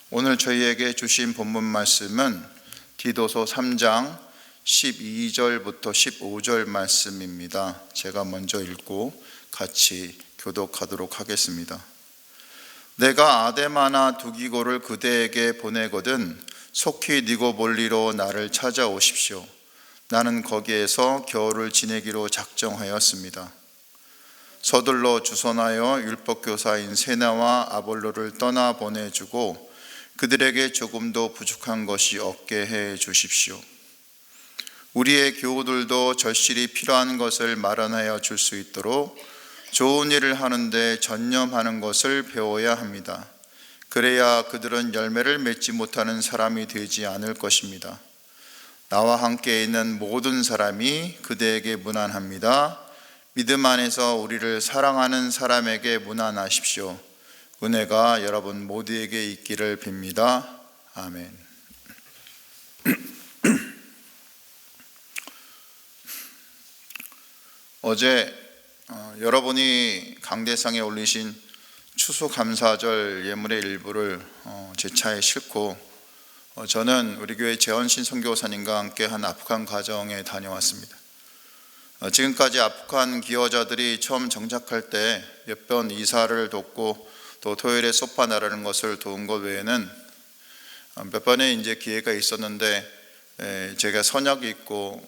오늘 저희에게 주신 본문 말씀은 디도서 3장 12절부터 15절 말씀입니다. 제가 먼저 읽고 같이 교독하도록 하겠습니다. 내가 아데마나 두기고를 그대에게 보내거든 속히 니고볼리로 나를 찾아오십시오. 나는 거기에서 겨울을 지내기로 작정하였습니다. 서둘러 주선하여 율법교사인 세나와 아볼로를 떠나 보내주고 그들에게 조금도 부족한 것이 없게 해 주십시오. 우리의 교우들도 절실히 필요한 것을 마련하여 줄 수 있도록 좋은 일을 하는데 전념하는 것을 배워야 합니다. 그래야 그들은 열매를 맺지 못하는 사람이 되지 않을 것입니다. 나와 함께 있는 모든 사람이 그대에게 문안합니다. 믿음 안에서 우리를 사랑하는 사람에게 문안하십시오. 은혜가 여러분 모두에게 있기를 빕니다. 아멘. 어제 여러분이 강대상에 올리신 추수감사절 예물의 일부를 제 차에 싣고 저는 우리 교회 재헌신 선교사님과 함께 한 아프간 가정에 다녀왔습니다. 지금까지 아프간 기여자들이 처음 정착할 때 몇 번 이사를 돕고 또 토요일에 소파 나르는 것을 도운 것 외에는 몇 번의 이제 기회가 있었는데 제가 선약이 있고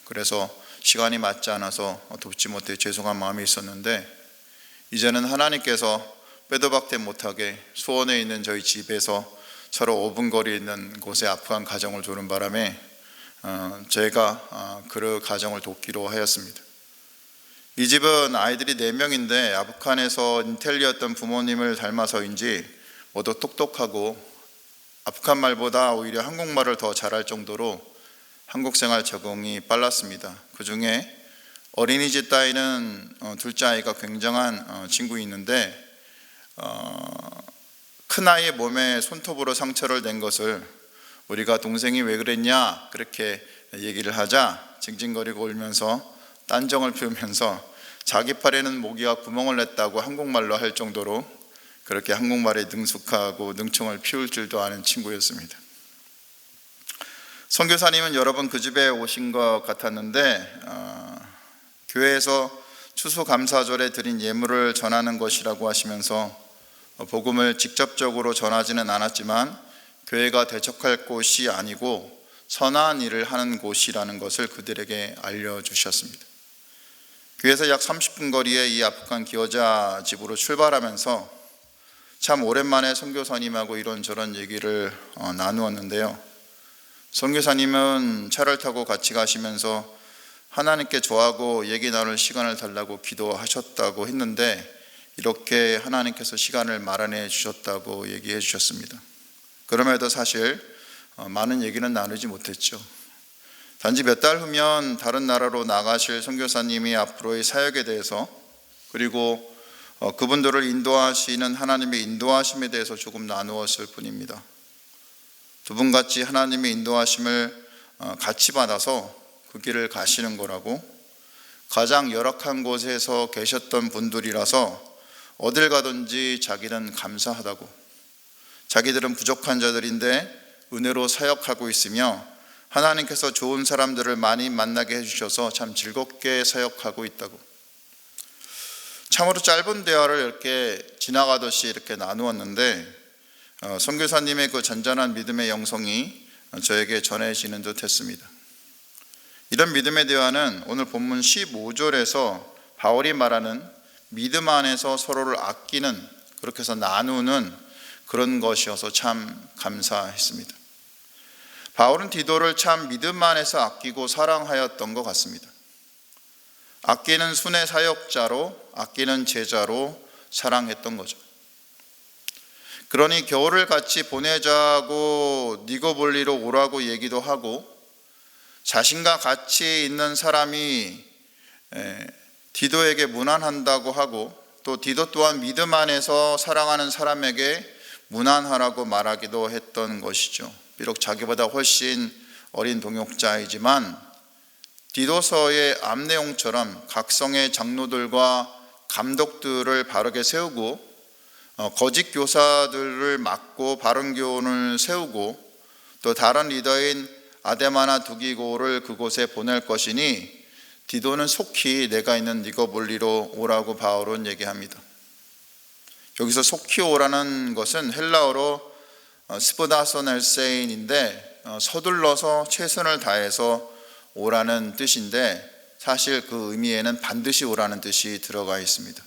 그래서 시간이 맞지 않아서 돕지 못해 죄송한 마음이 있었는데, 이제는 하나님께서 빼도 박대 못하게 수원에 있는 저희 집에서 서로 5분 거리에 있는 곳에 아프간 가정을 도는 바람에 제가 그 가정을 돕기로 하였습니다. 이 집은 아이들이 4명인데 아프간에서 인텔리였던 부모님을 닮아서인지 모두 똑똑하고 아프간 말보다 오히려 한국말을 더 잘할 정도로 한국 생활 적응이 빨랐습니다. 그 중에 어린이집 따위는 둘째 아이가 굉장한 친구 있는데 큰아이의 몸에 손톱으로 상처를 낸 것을 우리가 동생이 왜 그랬냐 그렇게 얘기를 하자 징징거리고 울면서 딴정을 피우면서 자기 팔에는 모기가 구멍을 냈다고 한국말로 할 정도로 그렇게 한국말에 능숙하고 능청을 피울 줄도 아는 친구였습니다. 선교사님은 여러 번 그 집에 오신 것 같았는데 교회에서 추수감사절에 드린 예물을 전하는 것이라고 하시면서 복음을 직접적으로 전하지는 않았지만 교회가 대적할 곳이 아니고 선한 일을 하는 곳이라는 것을 그들에게 알려주셨습니다. 교회에서 약 30분 거리에 이 아프간 기여자 집으로 출발하면서 참 오랜만에 선교사님하고 이런저런 얘기를 나누었는데요. 선교사님은 차를 타고 같이 가시면서 하나님께 저하고 얘기 나눌 시간을 달라고 기도하셨다고 했는데 이렇게 하나님께서 시간을 마련해 주셨다고 얘기해 주셨습니다. 그럼에도 사실 많은 얘기는 나누지 못했죠. 단지 몇 달 후면 다른 나라로 나가실 선교사님이 앞으로의 사역에 대해서 그리고 그분들을 인도하시는 하나님의 인도하심에 대해서 조금 나누었을 뿐입니다. 두 분 같이 하나님의 인도하심을 같이 받아서 그 길을 가시는 거라고, 가장 열악한 곳에서 계셨던 분들이라서 어딜 가든지 자기는 감사하다고, 자기들은 부족한 자들인데 은혜로 사역하고 있으며 하나님께서 좋은 사람들을 많이 만나게 해주셔서 참 즐겁게 사역하고 있다고, 참으로 짧은 대화를 이렇게 지나가듯이 이렇게 나누었는데 선교사님의 그 잔잔한 믿음의 영성이 저에게 전해지는 듯 했습니다. 이런 믿음의 대화는 오늘 본문 15절에서 바울이 말하는 믿음 안에서 서로를 아끼는, 그렇게 해서 나누는 그런 것이어서 참 감사했습니다. 바울은 디도를 참 믿음 안에서 아끼고 사랑하였던 것 같습니다. 아끼는 순회 사역자로, 아끼는 제자로 사랑했던 거죠. 그러니 겨울을 같이 보내자고 니고볼리로 오라고 얘기도 하고, 자신과 같이 있는 사람이 디도에게 문안한다고 하고, 또 디도 또한 믿음 안에서 사랑하는 사람에게 문안하라고 말하기도 했던 것이죠. 비록 자기보다 훨씬 어린 동역자이지만 디도서의 앞내용처럼 각성의 장로들과 감독들을 바르게 세우고 거짓 교사들을 막고 바른 교훈을 세우고 또 다른 리더인 아데마나 두기고를 그곳에 보낼 것이니 디도는 속히 내가 있는 니고볼리로 오라고 바울은 얘기합니다. 여기서 속히 오라는 것은 헬라어로 스포다소넬세인인데 서둘러서 최선을 다해서 오라는 뜻인데 사실 그 의미에는 반드시 오라는 뜻이 들어가 있습니다.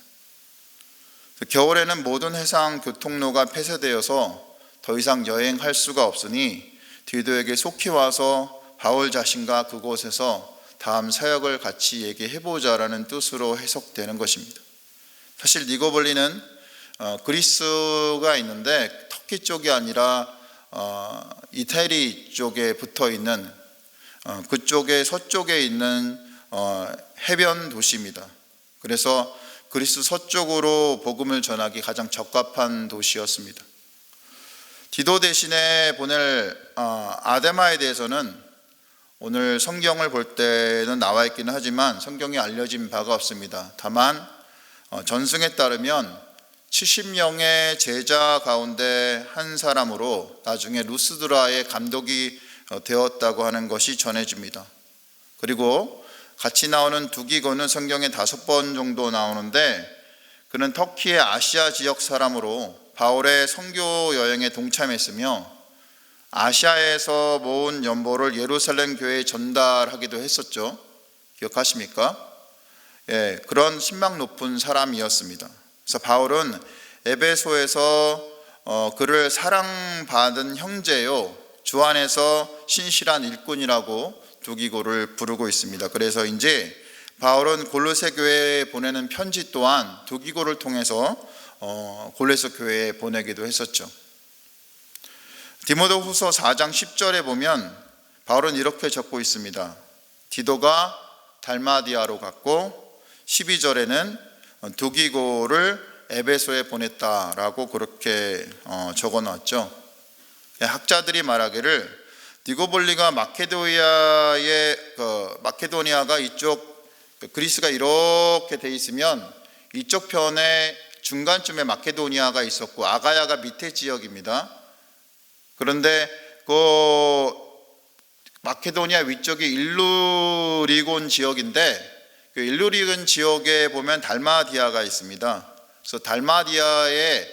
겨울에는 모든 해상 교통로가 폐쇄되어서 더 이상 여행할 수가 없으니 디도에게 속히 와서 바울 자신과 그곳에서 다음 사역을 같이 얘기해보자라는 뜻으로 해석되는 것입니다. 사실 니고볼리는 그리스가 있는데 터키 쪽이 아니라 이태리 쪽에 붙어 있는 그쪽의 서쪽에 있는 해변 도시입니다. 그래서 그리스 서쪽으로 복음을 전하기 가장 적합한 도시였습니다. 디도 대신에 보낼 아데마에 대해서는 오늘 성경을 볼 때는 나와 있기는 하지만 성경에 알려진 바가 없습니다. 다만 전승에 따르면 70명의 제자 가운데 한 사람으로 나중에 루스드라의 감독이 되었다고 하는 것이 전해집니다. 그리고 같이 나오는 두기고는 성경에 5번 정도 나오는데 그는 터키의 아시아 지역 사람으로 바울의 선교 여행에 동참했으며 아시아에서 모은 연보를 예루살렘 교회에 전달하기도 했었죠. 기억하십니까? 그런 신망 높은 사람이었습니다. 그래서 바울은 에베소에서 그를 사랑받은 형제요 주 안에서 신실한 일꾼이라고 두기고를 부르고 있습니다. 그래서 이제 바울은 골로새 교회에 보내는 편지 또한 두기고를 통해서 골로새 교회에 보내기도 했었죠. 디모데후서 4장 10절에 보면 바울은 이렇게 적고 있습니다. 디도가 달마디아로 갔고 12절에는 두기고를 에베소에 보냈다라고 그렇게 적어놨죠. 학자들이 말하기를 니고볼리가 마케도니아가 이쪽 그리스가 이렇게 돼 있으면 이쪽 편에 중간쯤에 마케도니아가 있었고 아가야가 밑에 지역입니다. 그런데 그 마케도니아 위쪽이 일루리곤 지역인데 그 일루리곤 지역에 보면 달마디아가 있습니다. 그래서 달마디아에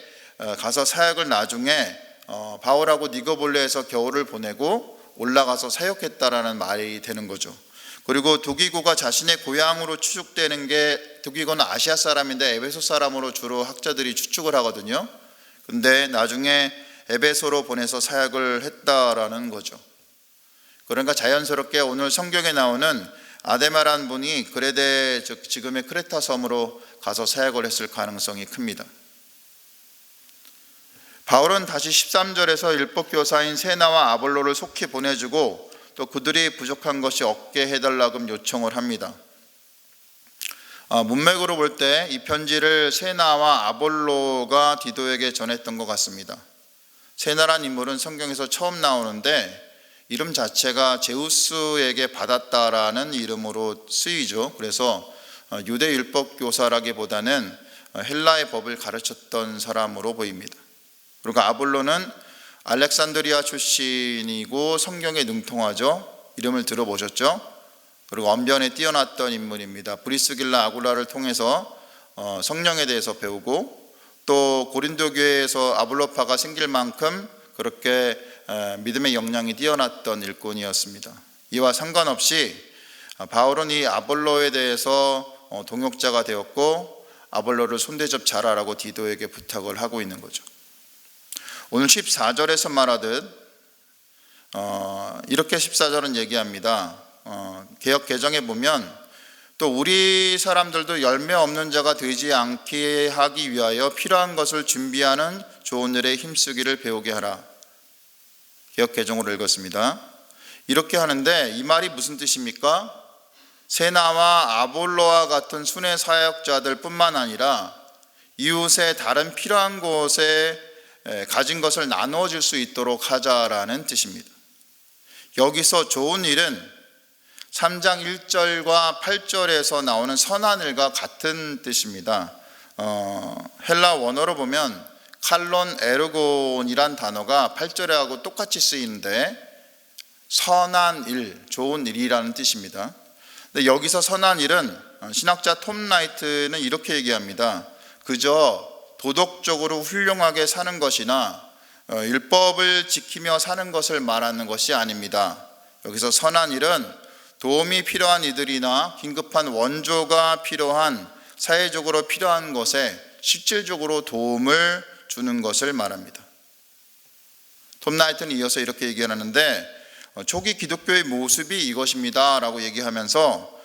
가서 사역을 나중에 바울하고 니고볼리에서 겨울을 보내고 올라가서 사역했다라는 말이 되는 거죠. 그리고 두기고가 자신의 고향으로 추측되는 게 두기고는 아시아 사람인데 에베소 사람으로 주로 학자들이 추측을 하거든요. 근데 나중에 에베소로 보내서 사역을 했다라는 거죠. 그러니까 자연스럽게 오늘 성경에 나오는 아데마란 분이 그레데 즉 지금의 크레타 섬으로 가서 사역을 했을 가능성이 큽니다. 바울은 다시 13절에서 율법교사인 세나와 아볼로를 속히 보내주고 또 그들이 부족한 것이 없게 해달라고 요청을 합니다. 문맥으로 볼 때 이 편지를 세나와 아볼로가 디도에게 전했던 것 같습니다. 세나란 인물은 성경에서 처음 나오는데 이름 자체가 제우스에게 받았다라는 이름으로 쓰이죠. 그래서 유대 율법교사라기보다는 헬라의 법을 가르쳤던 사람으로 보입니다. 그리고 아볼로는 알렉산드리아 출신이고 성경에 능통하죠. 이름을 들어보셨죠? 그리고 언변에 뛰어났던 인물입니다. 브리스길라 아굴라를 통해서 성령에 대해서 배우고 또 고린도 교회에서 아볼로파가 생길 만큼 그렇게 믿음의 역량이 뛰어났던 일꾼이었습니다. 이와 상관없이 바울은 이 아볼로에 대해서 동역자가 되었고 아볼로를 손대접 잘하라고 디도에게 부탁을 하고 있는 거죠. 오늘 14절에서 말하듯 이렇게 14절은 얘기합니다. 개역 개정에 보면 또 우리 사람들도 열매 없는 자가 되지 않게 하기 위하여 필요한 것을 준비하는 좋은 일에 힘쓰기를 배우게 하라. 개역 개정으로 읽었습니다. 이렇게 하는데 이 말이 무슨 뜻입니까? 세나와 아볼로와 같은 순회 사역자들 뿐만 아니라 이웃의 다른 필요한 곳에 가진 것을 나누어 줄 수 있도록 하자라는 뜻입니다. 여기서 좋은 일은 3장 1절과 8절에서 나오는 선한 일과 같은 뜻입니다. 헬라 원어로 보면 칼론 에르곤이란 단어가 8절에 하고 똑같이 쓰이는데 선한 일, 좋은 일이라는 뜻입니다. 근데 여기서 선한 일은 신학자 톰 라이트는 이렇게 얘기합니다. 그저 도덕적으로 훌륭하게 사는 것이나 율법을 지키며 사는 것을 말하는 것이 아닙니다. 여기서 선한 일은 도움이 필요한 이들이나 긴급한 원조가 필요한 사회적으로 필요한 것에 실질적으로 도움을 주는 것을 말합니다. 톰 라이트는 이어서 이렇게 얘기하는데 초기 기독교의 모습이 이것입니다 라고 얘기하면서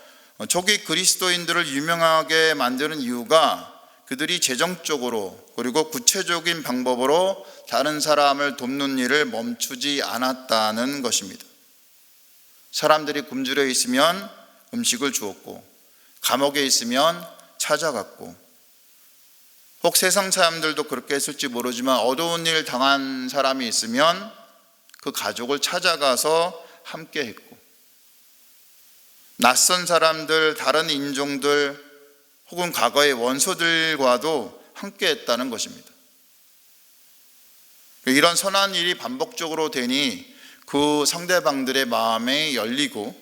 초기 그리스도인들을 유명하게 만드는 이유가 그들이 재정적으로 그리고 구체적인 방법으로 다른 사람을 돕는 일을 멈추지 않았다는 것입니다. 사람들이 굶주려 있으면 음식을 주었고 감옥에 있으면 찾아갔고 혹 세상 사람들도 그렇게 했을지 모르지만 어려운 일 당한 사람이 있으면 그 가족을 찾아가서 함께 했고 낯선 사람들, 다른 인종들 혹은 과거의 원수들과도 함께 했다는 것입니다. 이런 선한 일이 반복적으로 되니 그 상대방들의 마음이 열리고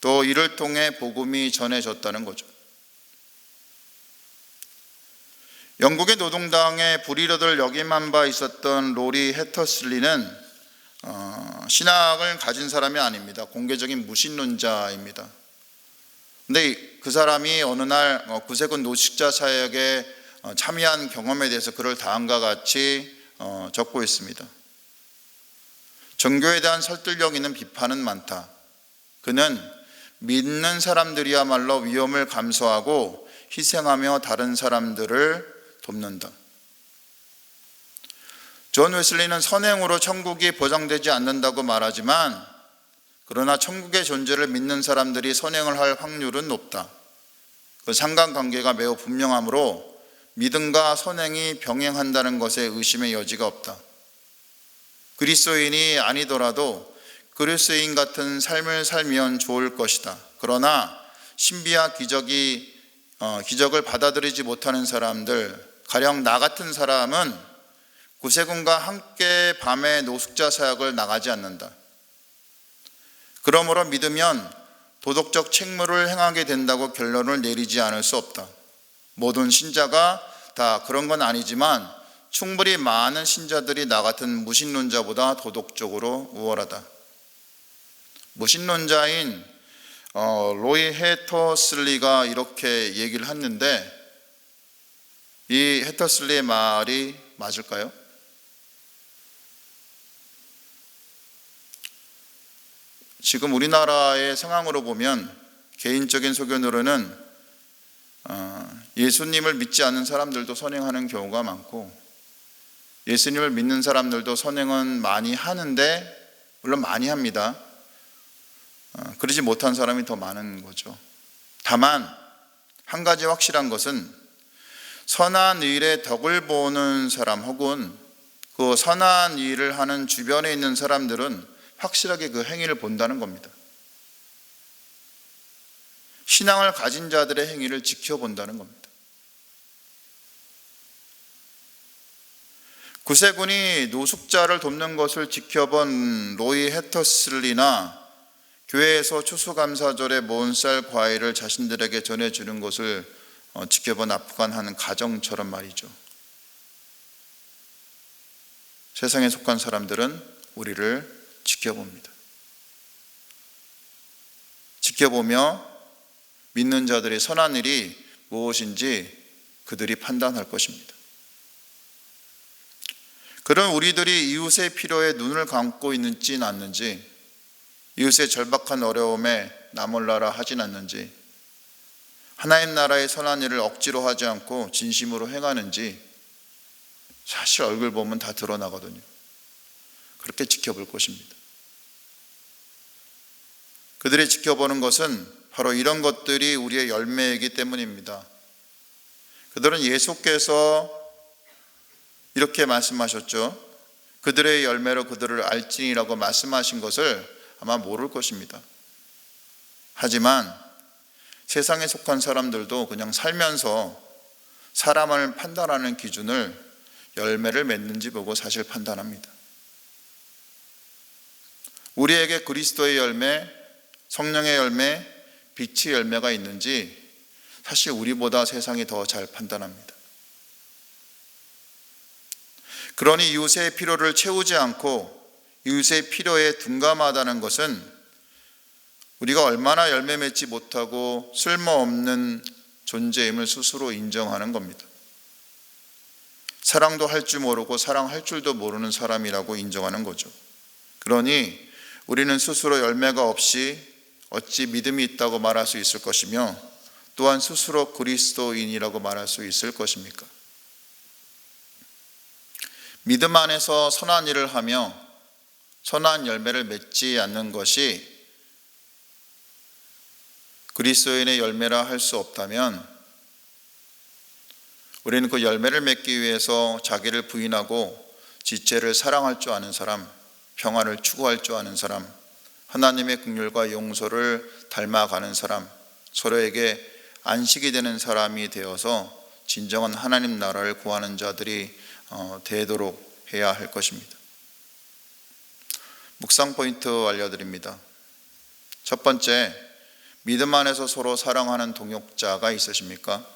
또 이를 통해 복음이 전해졌다는 거죠. 영국의 노동당의 불의로들 역임한 바 있었던 로리 해터슬리는 신학을 가진 사람이 아닙니다. 공개적인 무신론자입니다. 근데 그 사람이 어느 날 구세군 노숙자 사역에 참여한 경험에 대해서 그를 다음과 같이 적고 있습니다. 종교에 대한 설득력 있는 비판은 많다. 그는 믿는 사람들이야말로 위험을 감수하고 희생하며 다른 사람들을 돕는다. 존 웨슬리는 선행으로 천국이 보장되지 않는다고 말하지만 그러나 천국의 존재를 믿는 사람들이 선행을 할 확률은 높다. 그 상관관계가 매우 분명하므로 믿음과 선행이 병행한다는 것에 의심의 여지가 없다. 그리스도인이 아니더라도 그리스도인 같은 삶을 살면 좋을 것이다. 그러나 신비와 기적을 받아들이지 못하는 사람들, 가령 나 같은 사람은 구세군과 함께 밤에 노숙자 사역을 나가지 않는다. 그러므로 믿으면 도덕적 책무를 행하게 된다고 결론을 내리지 않을 수 없다. 모든 신자가 다 그런 건 아니지만 충분히 많은 신자들이 나 같은 무신론자보다 도덕적으로 우월하다. 무신론자인 로이 해터슬리가 이렇게 얘기를 했는데 이 해터슬리의 말이 맞을까요? 지금 우리나라의 상황으로 보면 개인적인 소견으로는 예수님을 믿지 않는 사람들도 선행하는 경우가 많고 예수님을 믿는 사람들도 선행은 많이 하는데 물론 많이 합니다. 그러지 못한 사람이 더 많은 거죠. 다만 한 가지 확실한 것은 선한 일의 덕을 보는 사람 혹은 그 선한 일을 하는 주변에 있는 사람들은 확실하게 그 행위를 본다는 겁니다. 신앙을 가진 자들의 행위를 지켜본다는 겁니다. 구세군이 노숙자를 돕는 것을 지켜본 로이 해터슬리나 교회에서 추수감사절에 모은 쌀 과일을 자신들에게 전해주는 것을 지켜본 아프간 한 가정처럼 말이죠. 세상에 속한 사람들은 우리를 지켜봅니다. 지켜보며 믿는 자들의 선한 일이 무엇인지 그들이 판단할 것입니다. 그런 우리들이 이웃의 필요에 눈을 감고 있는지 않는지, 이웃의 절박한 어려움에 나 몰라라 하진 않는지, 하나님 나라의 선한 일을 억지로 하지 않고 진심으로 행하는지 사실 얼굴 보면 다 드러나거든요. 그렇게 지켜볼 것입니다. 그들이 지켜보는 것은 바로 이런 것들이 우리의 열매이기 때문입니다. 그들은 예수께서 이렇게 말씀하셨죠. 그들의 열매로 그들을 알지니라고 말씀하신 것을 아마 모를 것입니다. 하지만 세상에 속한 사람들도 그냥 살면서 사람을 판단하는 기준을 열매를 맺는지 보고 사실 판단합니다. 우리에게 그리스도의 열매, 성령의 열매, 빛의 열매가 있는지 사실 우리보다 세상이 더 잘 판단합니다. 그러니 이웃의 필요를 채우지 않고 이웃의 필요에 둔감하다는 것은 우리가 얼마나 열매 맺지 못하고 쓸모없는 존재임을 스스로 인정하는 겁니다. 사랑도 할 줄 모르고 사랑할 줄도 모르는 사람이라고 인정하는 거죠. 그러니 우리는 스스로 열매가 없이 어찌 믿음이 있다고 말할 수 있을 것이며 또한 스스로 그리스도인이라고 말할 수 있을 것입니까? 믿음 안에서 선한 일을 하며 선한 열매를 맺지 않는 것이 그리스도인의 열매라 할 수 없다면 우리는 그 열매를 맺기 위해서 자기를 부인하고 지체를 사랑할 줄 아는 사람, 평화를 추구할 줄 아는 사람, 하나님의 긍휼과 용서를 닮아가는 사람, 서로에게 안식이 되는 사람이 되어서 진정한 하나님 나라를 구하는 자들이 되도록 해야 할 것입니다. 묵상 포인트 알려드립니다. 첫 번째, 믿음 안에서 서로 사랑하는 동역자가 있으십니까?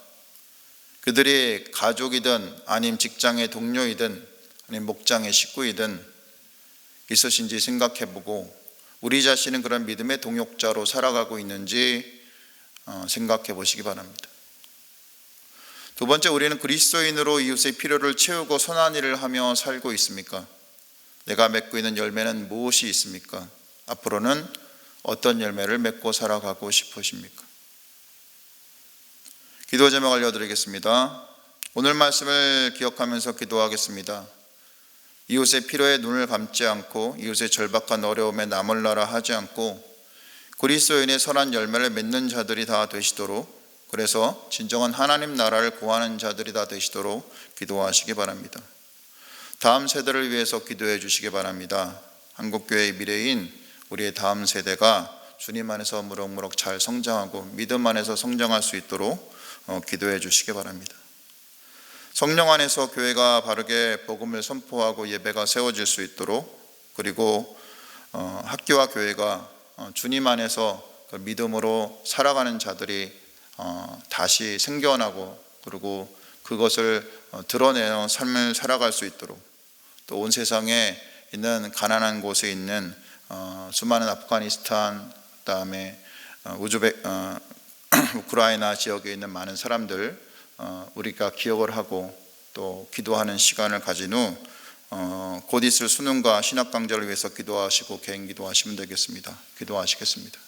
그들이 가족이든 아니면 직장의 동료이든 아니면 목장의 식구이든 있으신지 생각해보고 우리 자신은 그런 믿음의 동역자로 살아가고 있는지 생각해 보시기 바랍니다. 두 번째, 우리는 그리스도인으로 이웃의 필요를 채우고 선한 일을 하며 살고 있습니까? 내가 맺고 있는 열매는 무엇이 있습니까? 앞으로는 어떤 열매를 맺고 살아가고 싶으십니까? 기도 제목 알려드리겠습니다. 오늘 말씀을 기억하면서 기도하겠습니다. 이웃의 필요에 눈을 감지 않고 이웃의 절박한 어려움에 나몰라라 하지 않고 그리스도인의 선한 열매를 맺는 자들이 다 되시도록, 그래서 진정한 하나님 나라를 구하는 자들이 다 되시도록 기도하시기 바랍니다. 다음 세대를 위해서 기도해 주시기 바랍니다. 한국교회의 미래인 우리의 다음 세대가 주님 안에서 무럭무럭 잘 성장하고 믿음 안에서 성장할 수 있도록 기도해 주시기 바랍니다. 성령 안에서 교회가 바르게 복음을 선포하고 예배가 세워질 수 있도록, 그리고 학교와 교회가 주님 안에서 그 믿음으로 살아가는 자들이 다시 생겨나고 그리고 그것을 드러내는 삶을 살아갈 수 있도록, 또 온 세상에 있는 가난한 곳에 있는 수많은 아프가니스탄, 그다음에 우크라이나 지역에 있는 많은 사람들 우리가 기억을 하고 또 기도하는 시간을 가진 후 곧 있을 수능과 신학 강좌를 위해서 기도하시고 개인 기도하시면 되겠습니다. 기도하시겠습니다.